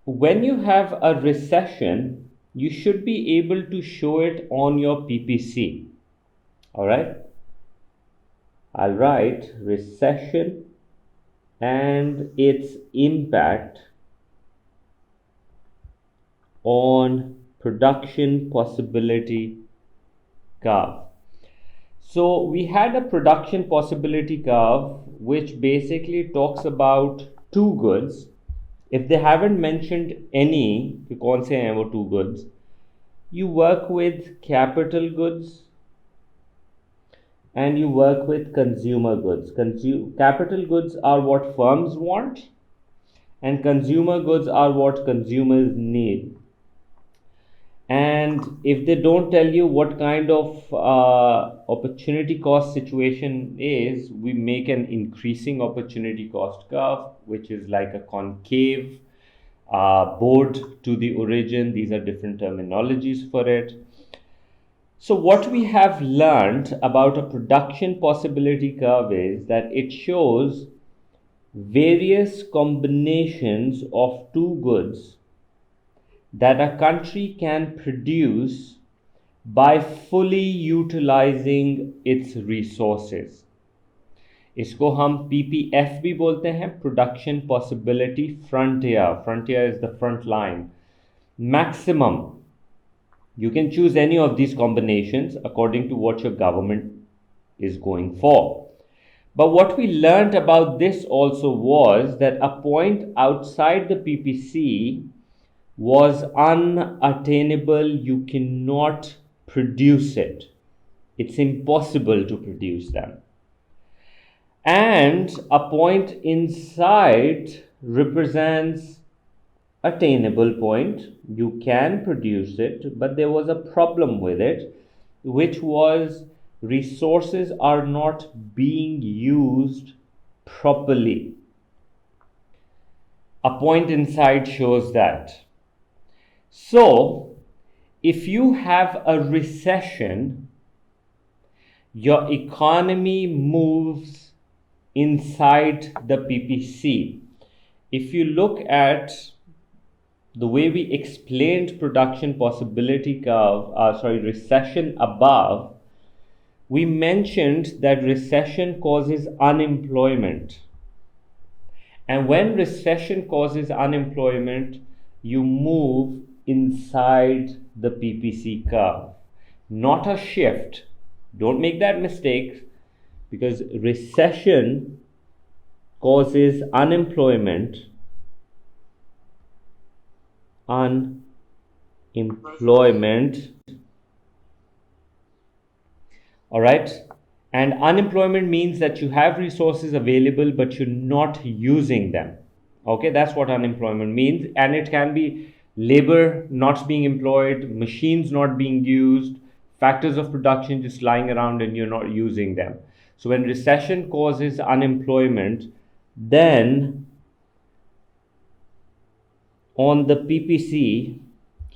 when you have a recession, you should be able to show it on your PPC. All right. I'll write recession and its impact on production possibility curve. So we had a production possibility curve which basically talks about two goods. If they haven't mentioned any, you can't say ever two goods. You work with capital goods and you work with consumer goods. Capital goods are what firms want, and consumer goods are what consumers need. And if they don't tell you what kind of opportunity cost situation is, we make an increasing opportunity cost curve, which is like a concave board to the origin. These are different terminologies for it. So what we have learned about a production possibility curve is that it shows various combinations of two goods that a country can produce by fully utilizing its resources. इसको हम PPF भी बोलते हैं, Production Possibility Frontier. Frontier is the front line. Maximum. You can choose any of these combinations according to what your government is going for. But what we learned about this also was that a point outside the PPC was unattainable. You cannot produce it. It's impossible to produce them. And a point inside represents attainable point. You can produce it, but there was a problem with it, which was resources are not being used properly. A point inside shows that. So, if you have a recession, your economy moves inside the PPC. If you look at the way we explained production possibility curve, recession above, we mentioned that recession causes unemployment. And when recession causes unemployment, you move inside the PPC curve, not a shift. Don't make that mistake, because recession causes unemployment. All right, and unemployment means that you have resources available but you're not using them. Okay, that's what unemployment means. And it can be labor not being employed, machines not being used, factors of production just lying around and you're not using them. So when recession causes unemployment, then on the PPC,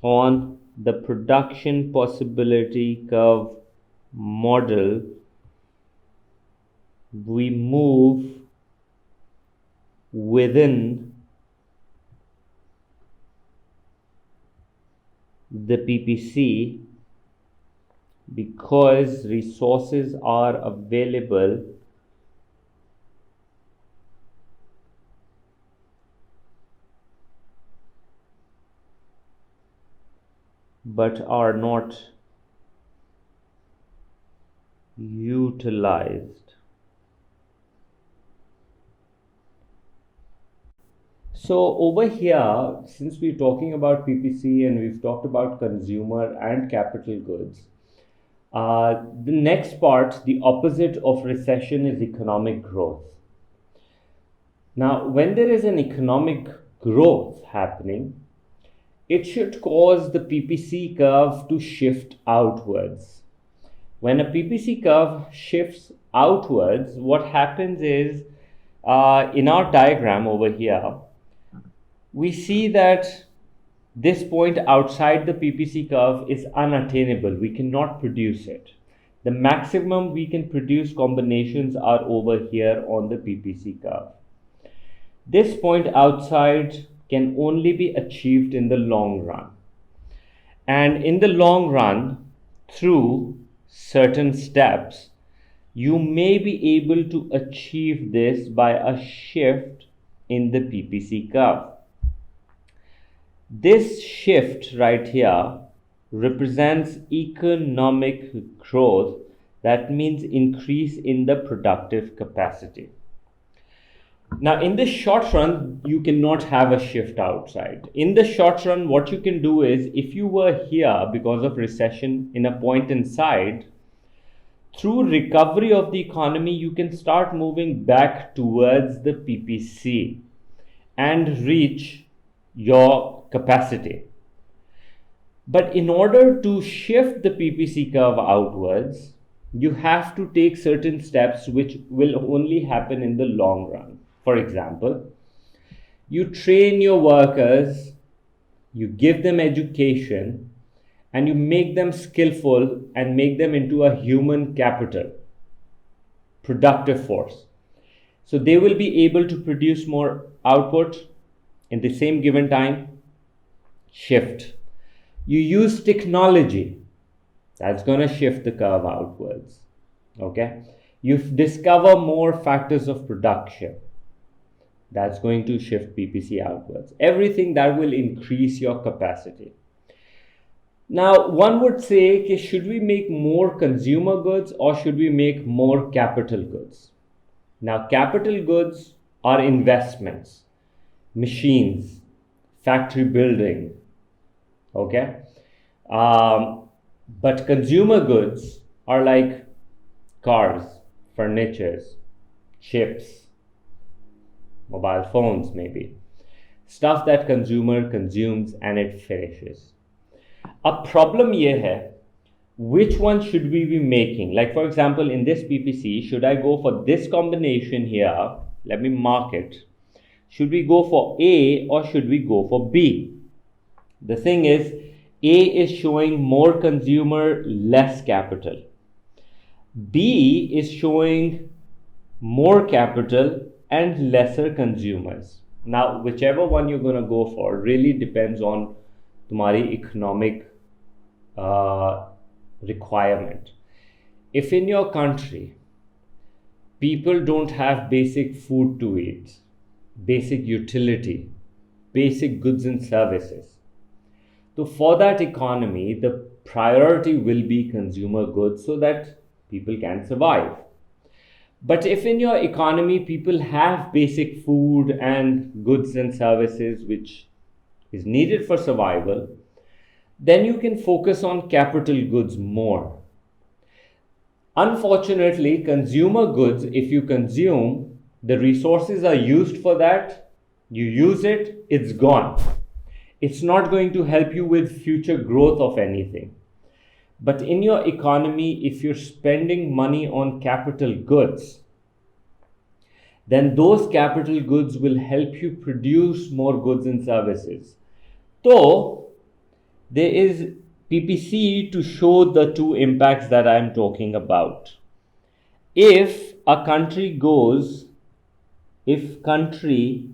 on the production possibility curve model, we move within the PPC because resources are available but are not utilized. So over here, since we're talking about PPC and we've talked about consumer and capital goods, the next part, the opposite of recession, is economic growth. Now, when there is an economic growth happening, it should cause the PPC curve to shift outwards. When a PPC curve shifts outwards, what happens is, in our diagram over here, we see that this point outside the PPC curve is unattainable. We cannot produce it. The maximum we can produce combinations are over here on the PPC curve. This point outside can only be achieved in the long run. And in the long run, through certain steps, you may be able to achieve this by a shift in the PPC curve. This shift right here represents economic growth. That means increase in the productive capacity. Now, in the short run, you cannot have a shift outside. In the short run, what you can do is, if you were here because of recession in a point inside, through recovery of the economy, you can start moving back towards the PPC and reach your capacity. But in order to shift the PPC curve outwards, you have to take certain steps which will only happen in the long run. For example, you train your workers, you give them education, and you make them skillful and make them into a human capital, productive force. So they will be able to produce more output in the same given time. Shift. You use technology, that's going to shift the curve outwards. Okay. You discover more factors of production, that's going to shift PPC outwards. Everything that will increase your capacity. Now, one would say, okay, should we make more consumer goods or should we make more capital goods? Now, capital goods are investments, machines, factory building, okay? But consumer goods are like cars, furnitures, chips, mobile phones maybe. Stuff that consumer consumes and it finishes. A problem here hai, which one should we be making? Like for example, in this PPC, should I go for this combination here? Let me mark it. Should we go for A or should we go for B? The thing is, A is showing more consumer, less capital. B is showing more capital and lesser consumers. Now, whichever one you're going to go for really depends on तुम्हारी economic requirement. If in your country people don't have basic food to eat, basic utility, basic goods and services, so for that economy, the priority will be consumer goods so that people can survive. But if in your economy people have basic food and goods and services which is needed for survival, then you can focus on capital goods more. Unfortunately, consumer goods, if you consume, the resources are used for that, you use it, it's gone. It's not going to help you with future growth of anything. But in your economy, if you're spending money on capital goods, then those capital goods will help you produce more goods and services. So, there is PPC to show the two impacts that I am talking about. If a country goes, if country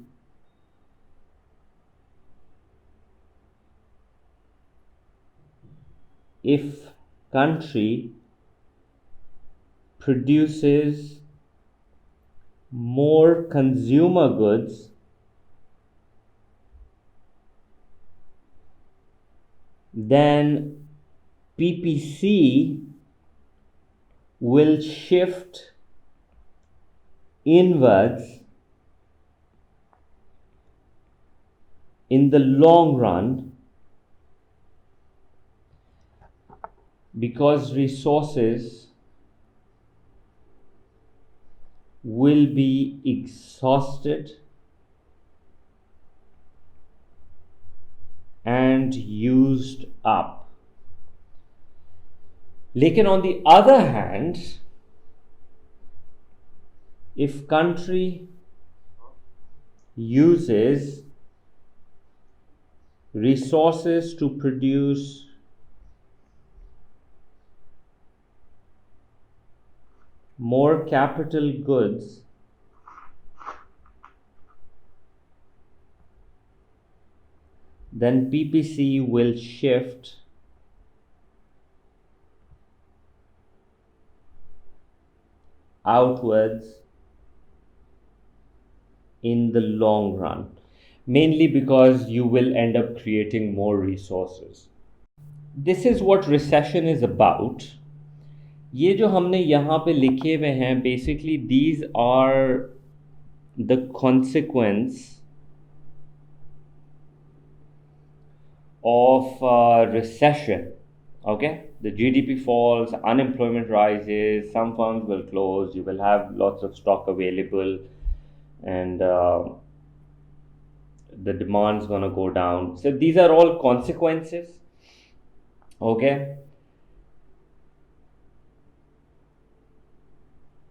produces more consumer goods, then PPC will shift inwards in the long run because resources will be exhausted and used up. Lekin on the other hand, if country uses resources to produce more capital goods, then PPC will shift outwards in the long run, mainly because you will end up creating more resources. This is what recession is about. ये जो हमने यहाँ पे लिखे हुए हैं, basically these are the consequence of recession. Okay, the GDP falls, unemployment rises, some firms will close, you will have lots of stock available, and the demand's gonna go down. So these are all consequences. Okay,